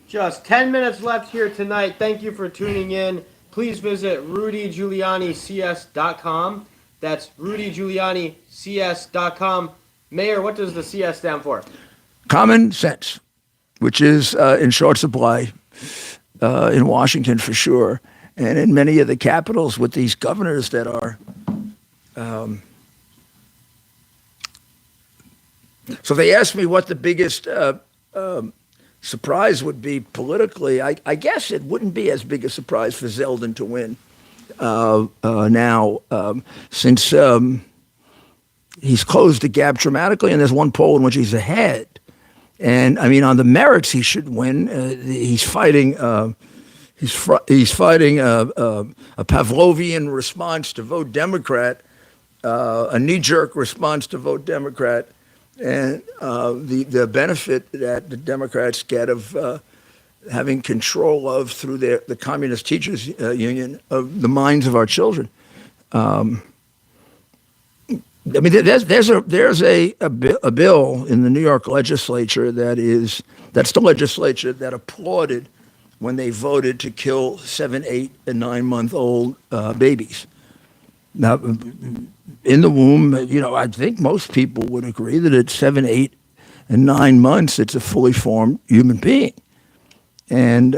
Just 10 minutes left here tonight. Thank you for tuning in. please visit rudygiulianics.com. That's rudygiulianics.com. Mayor, what does the CS stand for? Common sense, which is in short supply in Washington for sure, and in many of the capitals with these governors that are. So they asked me what the biggest surprise would be politically. I guess it wouldn't be as big a surprise for Zeldin to win now, since he's closed the gap dramatically, and there's one poll in which he's ahead. And I mean, on the merits, he should win. He's fighting. He's fighting a Pavlovian response to vote Democrat, a knee-jerk response to vote Democrat, and the benefit that the Democrats get of having control of through the Communist Teachers Union of the minds of our children. I mean, there's a bill in the New York legislature that's the legislature that applauded when they voted to kill 7, 8, and 9-month-old babies. Now, in the womb, I think most people would agree that at 7, 8, and 9 months, it's a fully formed human being. And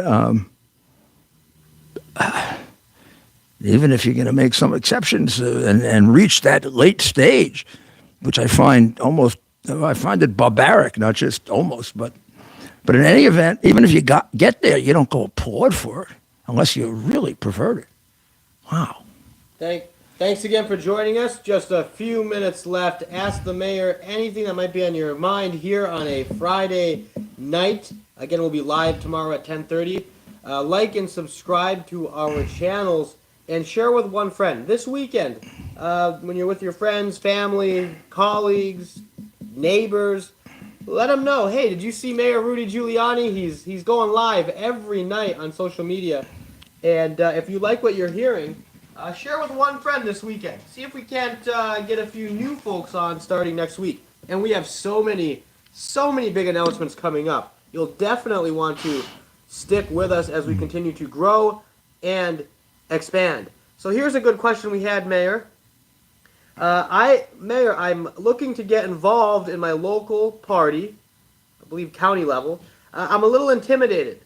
even if you're going to make some exceptions and reach that late stage, which I find it barbaric, not just almost, but in any event, even if you get there, you don't go applaud for it unless you're really perverted. Wow. Thanks again for joining us. Just a few minutes left. Ask the mayor anything that might be on your mind here on a Friday night. Again, we'll be live tomorrow at 10:30. Like and subscribe to our channels and share with one friend. This weekend, when you're with your friends, family, colleagues, neighbors, let them know, hey, did you see Mayor Rudy Giuliani? He's going live every night on social media. And if you like what you're hearing, share with one friend this weekend. See if we can't get a few new folks on starting next week. And we have so many big announcements coming up. You'll definitely want to stick with us as we continue to grow and expand. So here's a good question we had, Mayor. Mayor, I'm looking to get involved in my local party, I believe county level. I'm a little intimidated.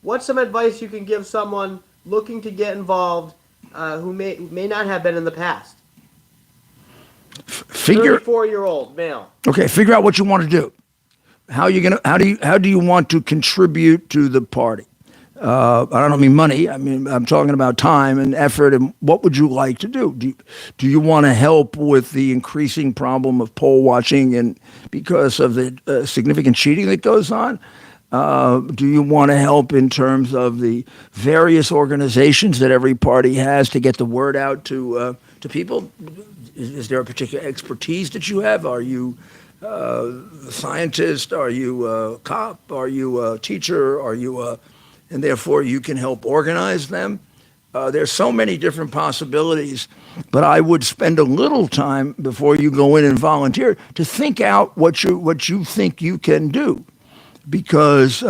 What's some advice you can give someone looking to get involved who may not have been in the past? 34-year-old male. Okay, figure out what you want to do. How do you want to contribute to the party? I don't mean money. I mean, I'm talking about time and effort. And what would you like to do? Do you want to help with the increasing problem of poll watching and because of the significant cheating that goes on? Do you want to help in terms of the various organizations that every party has to get the word out to people? Is there a particular expertise that you have? Are you a scientist? Are you a cop? Are you a teacher? And therefore you can help organize them? There's so many different possibilities, but I would spend a little time before you go in and volunteer to think out what you think you can do. Because,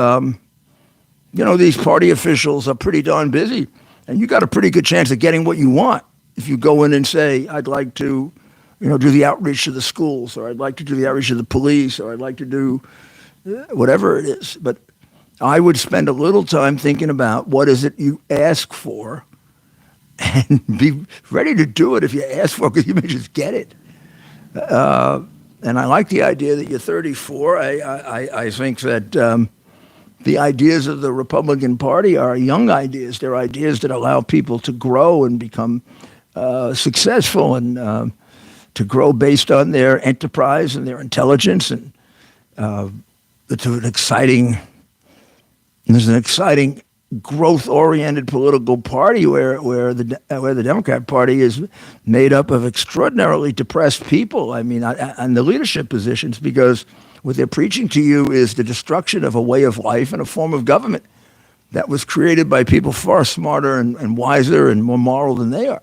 these party officials are pretty darn busy, and you got a pretty good chance of getting what you want if you go in and say, I'd like to, do the outreach to the schools, or I'd like to do the outreach to the police, or I'd like to do whatever it is. But I would spend a little time thinking about what is it you ask for and be ready to do it if you ask for it, because you may just get it. And I like the idea that you're 34. I think that the ideas of the Republican Party are young ideas. They're ideas that allow people to grow and become successful and to grow based on their enterprise and their intelligence. And it's an exciting, there's an exciting growth-oriented political party where the Democrat Party is made up of extraordinarily depressed people. I mean, and the leadership positions, because what they're preaching to you is the destruction of a way of life and a form of government that was created by people far smarter and wiser and more moral than they are.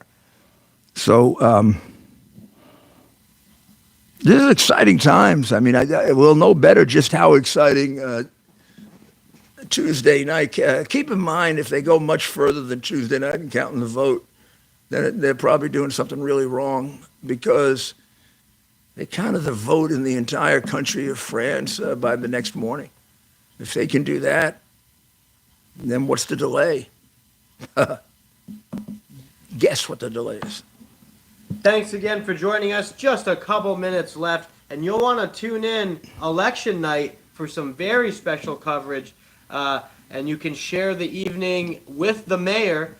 So this is exciting times. I mean, we'll know better just how exciting Tuesday night. Keep in mind, if they go much further than Tuesday night and counting the vote, then they're probably doing something really wrong, because they counted the vote in the entire country of France by the next morning. If they can do that, then what's the delay? Guess what the delay is. Thanks again for joining us. Just a couple minutes left, and you'll want to tune in election night for some very special coverage. And you can share the evening with the mayor,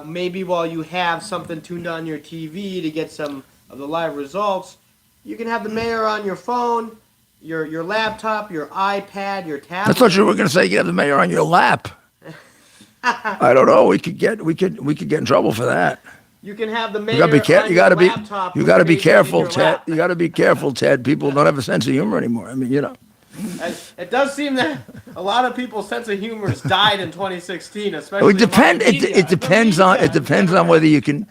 maybe while you have something tuned on your TV to get some of the live results. You can have the mayor on your phone, your laptop, your iPad, your tablet. I thought you were going to say you have the mayor on your lap. I don't know. We could get in trouble for that. You can have the mayor You got to be on your laptop. You got to be careful, in your Ted. lap. You got to be careful, Ted. People don't have a sense of humor anymore. I mean, And it does seem that a lot of people's sense of humor has died in 2016, especially. It depends on whether you can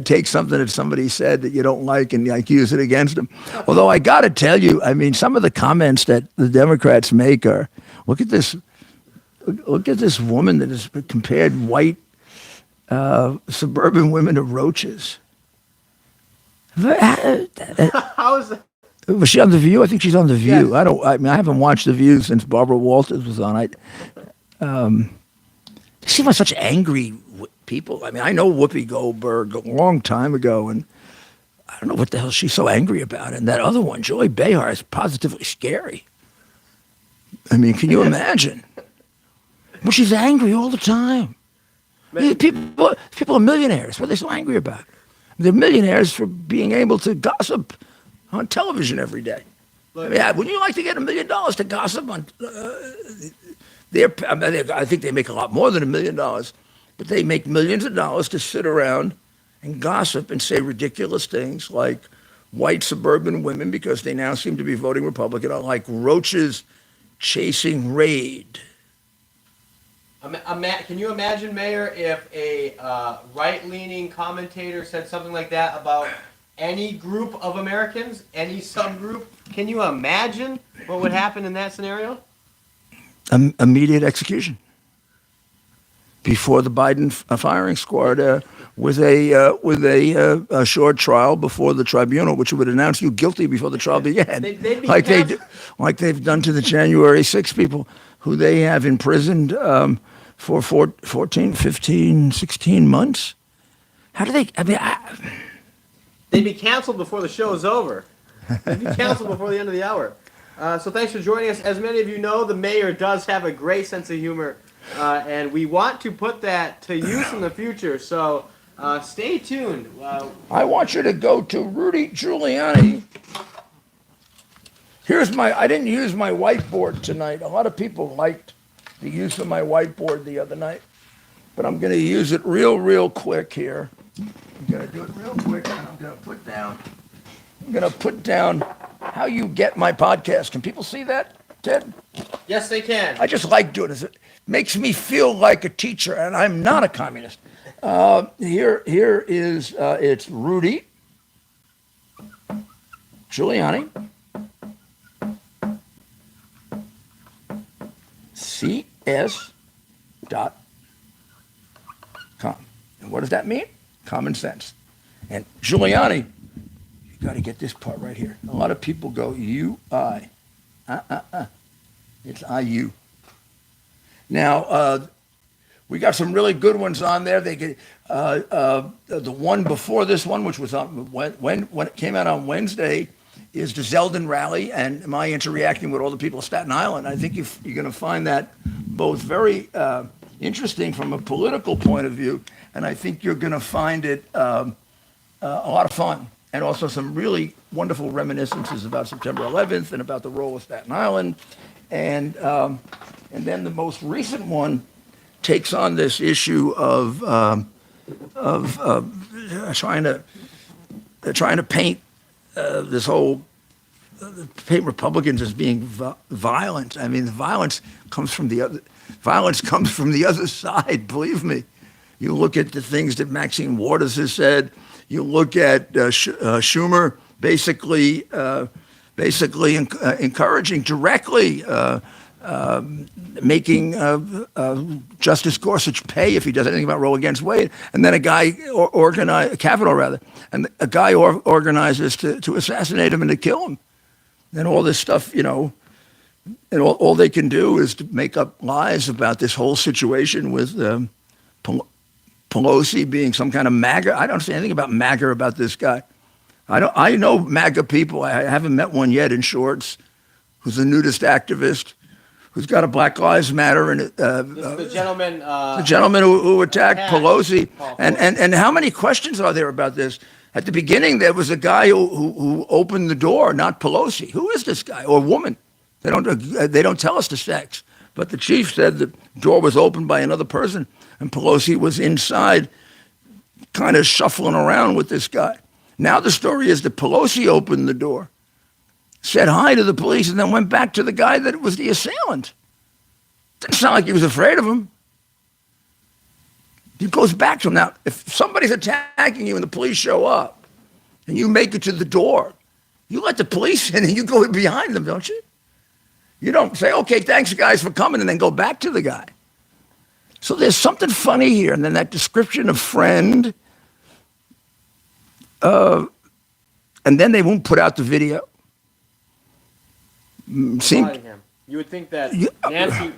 take something that somebody said that you don't like and like use it against them. Although I got to tell you, I mean, some of the comments that the Democrats make are, look at this woman that has compared white suburban women to roaches. How is that? Was she on The View? I think she's on The View. Yes. I haven't watched The View since Barbara Walters was on. They seem like such angry people. I mean, I know Whoopi Goldberg a long time ago, and I don't know what the hell she's so angry about. And that other one, Joy Behar, is positively scary. I mean, can you imagine? Well, she's angry all the time. People are millionaires. What are they so angry about? They're millionaires for being able to gossip on television every day. I mean, wouldn't you like to get $1 million to gossip on? I think they make a lot more than $1 million, but they make millions of dollars to sit around and gossip and say ridiculous things like white suburban women, because they now seem to be voting Republican, are like roaches chasing raid. Can you imagine, Mayor, if a right-leaning commentator said something like that about any group of Americans, any subgroup? Can you imagine what would happen in that scenario? Immediate execution before the Biden firing squad, with a short trial before the tribunal, which would announce you guilty before the trial began, like they've done to the January 6 people who they have imprisoned for 14, 15, 16 months. How do they? I mean, they'd be canceled before the show is over. They'd be canceled before the end of the hour. So thanks for joining us. As many of you know, the mayor does have a great sense of humor, and we want to put that to use in the future. So stay tuned. I want you to go to Rudy Giuliani. I didn't use my whiteboard tonight. A lot of people liked the use of my whiteboard the other night, but I'm going to use it real quick here. I'm going to do it real quick, and I'm going to put down how you get my podcast. Can people see that, Ted? Yes, they can. I just like doing it. It makes me feel like a teacher, and I'm not a communist. Here is, it's Rudy Giuliani, CS.com. And what does that mean? Common sense. And Giuliani, you got to get this part right here. A lot of people go U-I. It's I-U. Now, we got some really good ones on there. They get the one before this one, which was on when it came out on Wednesday, is the Zeldin rally and my interacting with all the people of Staten Island. I think you're going to find that both very interesting from a political point of view, and I think you're going to find it a lot of fun, and also some really wonderful reminiscences about September 11th and about the role of Staten Island, and then the most recent one takes on this issue of trying to paint this whole paint Republicans as being violent. I mean, the violence comes from the other side. Believe me. You look at the things that Maxine Waters has said. You look at Schumer basically encouraging directly making Justice Gorsuch pay if he does anything about Roe against Wade, and then a guy Kavanaugh rather, and a guy organizes to assassinate him and to kill him, and all this stuff, and all they can do is to make up lies about this whole situation with Pelosi being some kind of MAGA. I don't say anything about MAGA about this guy. I know MAGA people. I haven't met one yet in shorts who's a nudist activist, who's got a Black Lives Matter, and the gentleman who attacked Pelosi. And how many questions are there about this? At the beginning, there was a guy who opened the door, not Pelosi. Who is this guy or woman? They don't tell us the sex. But the chief said the door was opened by another person, and Pelosi was inside, kind of shuffling around with this guy. Now the story is that Pelosi opened the door, said hi to the police, and then went back to the guy that was the assailant. Didn't sound like he was afraid of him. He goes back to him. Now, if somebody's attacking you and the police show up, and you make it to the door, you let the police in and you go behind them, don't you? You don't say, okay, thanks, guys, for coming, and then go back to the guy. So there's something funny here. And then that description of friend, and then they won't put out the video. You would think that Nancy,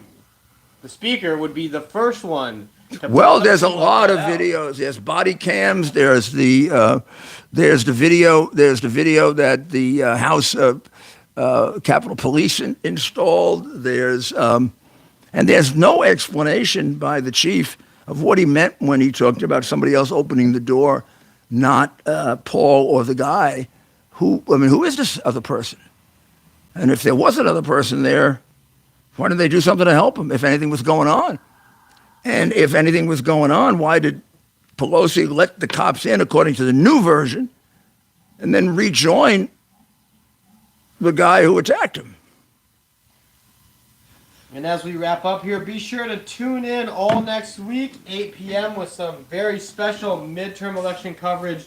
the speaker, would be the first one. Well, there's a lot of videos. There's body cams. There's the video. There's the video that the House Capitol Police installed. There's no explanation by the chief of what he meant when he talked about somebody else opening the door, not Paul or the guy. Who is this other person? And if there was another person there, why didn't they do something to help him if anything was going on? And if anything was going on, why did Pelosi let the cops in, according to the new version, and then rejoin the guy who attacked him? And as we wrap up here, be sure to tune in all next week, 8 p.m., with some very special midterm election coverage.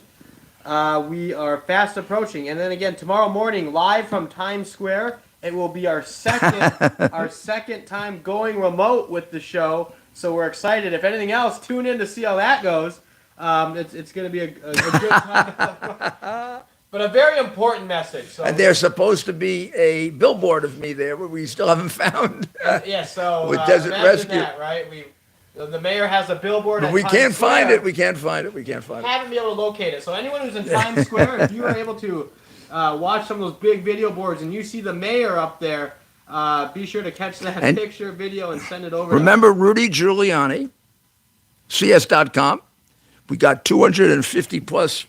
We are fast approaching. And then again, tomorrow morning, live from Times Square, it will be our second time going remote with the show. So we're excited. If anything else, tune in to see how that goes. It's going to be a good time. But a very important message. So, and there's supposed to be a billboard of me there, but we still haven't found. Yeah, so with Desert Rescue, that, right? The mayor has a billboard. But we can't find it. We can't find it. Haven't been able to locate it. So anyone who's in Times Square, if you are able to watch some of those big video boards and you see the mayor up there, be sure to catch that picture, video, and send it over. Remember Rudy Giuliani, CS.com. We got 250 plus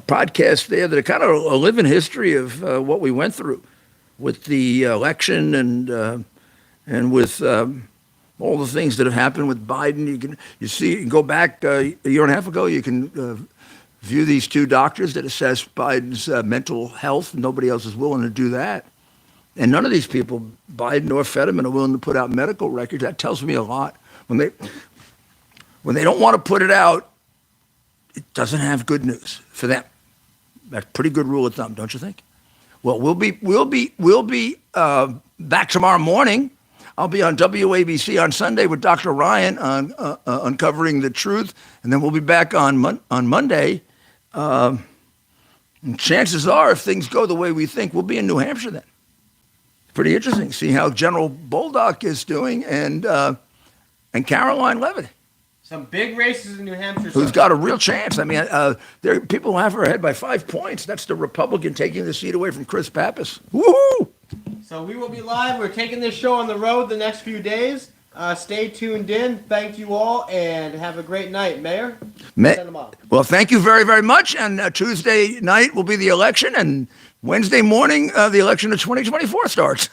podcasts there that are kind of a living history of what we went through with the election and with all the things that have happened with Biden. You can go back a year and a half ago. You can view these two doctors that assess Biden's mental health. Nobody else is willing to do that. And none of these people, Biden or Fetterman, are willing to put out medical records. That tells me a lot. When they don't want to put it out, it doesn't have good news for them. That's a pretty good rule of thumb, don't you think? Well, we'll be back tomorrow morning. I'll be on WABC on Sunday with Dr. Ryan on uncovering the truth, and then we'll be back on Monday. And chances are, if things go the way we think, we'll be in New Hampshire then. Pretty interesting. See how General Bolduc is doing, and Caroline Levitt. Some big races in New Hampshire. Who's got a real chance. I mean, there are people who have her ahead by 5 points. That's the Republican taking the seat away from Chris Pappas. Woohoo! So we will be live. We're taking this show on the road the next few days. Stay tuned in. Thank you all, and have a great night. Mayor? Send them off. Well, thank you very, very much. And Tuesday night will be the election, and Wednesday morning, the election of 2024 starts.